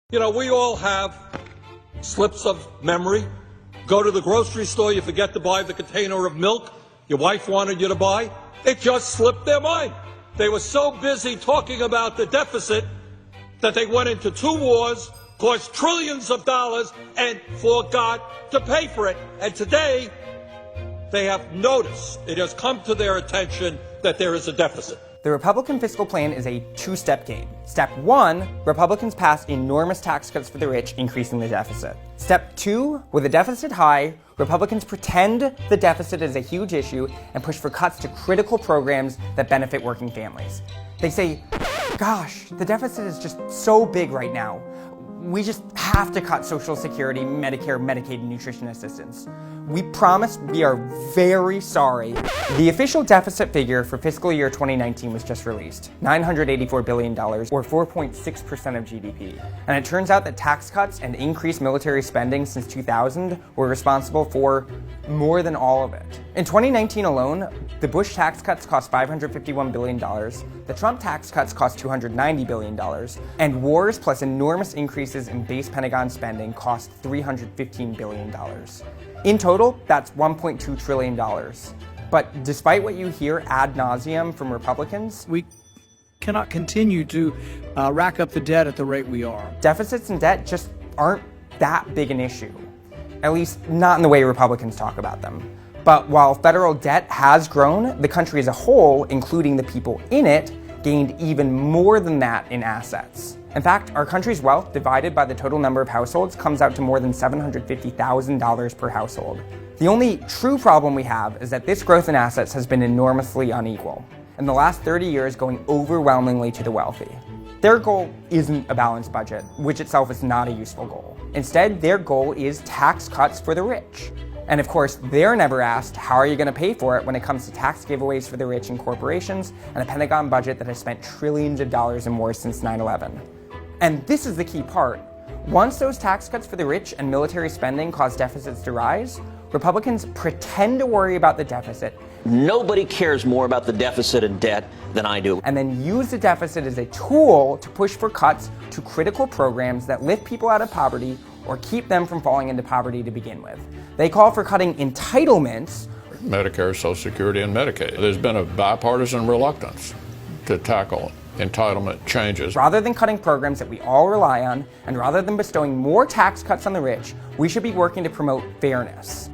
You know, we all have slips of memory. Go to the grocery store, you forget to buy the container of milk your wife wanted you to buy. It just slipped their mind. They were so busy talking about the deficit that they went into 2 wars, cost trillions of dollars, and forgot to pay for it. And today, they have noticed, it has come to their attention that there is a deficit. The Republican fiscal plan is a two-step game. Step 1, Republicans pass enormous tax cuts for the rich, increasing the deficit. Step 2, with the deficit high, Republicans pretend the deficit is a huge issue and push for cuts to critical programs that benefit working families. They say, gosh, the deficit is just so big right now. We just have to cut Social Security, Medicare, Medicaid, and nutrition assistance. We promise we are very sorry. The official deficit figure for fiscal year 2019 was just released, $984 billion, or 4.6% of GDP. And it turns out that tax cuts and increased military spending since 2000 were responsible for more than all of it. In 2019 alone, the Bush tax cuts cost $551 billion, the Trump tax cuts cost $290 billion, and wars plus enormous increases in base Pentagon spending cost $315 billion. In total, that's $1.2 trillion. But despite what you hear ad nauseum from Republicans, we cannot continue to rack up the debt at the rate we are. Deficits and debt just aren't that big an issue. At least not in the way Republicans talk about them. But while federal debt has grown, the country as a whole, including the people in it, gained even more than that in assets. In fact, our country's wealth divided by the total number of households comes out to more than $750,000 per household. The only true problem we have is that this growth in assets has been enormously unequal, in the last 30 years going overwhelmingly to the wealthy. Their goal isn't a balanced budget, which itself is not a useful goal. Instead, their goal is tax cuts for the rich. And of course, they're never asked, how are you going to pay for it when it comes to tax giveaways for the rich and corporations and a Pentagon budget that has spent trillions of dollars in wars since 9/11. And this is the key part. Once those tax cuts for the rich and military spending cause deficits to rise, Republicans pretend to worry about the deficit. Nobody cares more about the deficit and debt than I do. And then use the deficit as a tool to push for cuts to critical programs that lift people out of poverty or keep them from falling into poverty to begin with. They call for cutting entitlements. Medicare, Social Security, and Medicaid. There's been a bipartisan reluctance to tackle entitlement changes. Rather than cutting programs that we all rely on, and rather than bestowing more tax cuts on the rich, we should be working to promote fairness.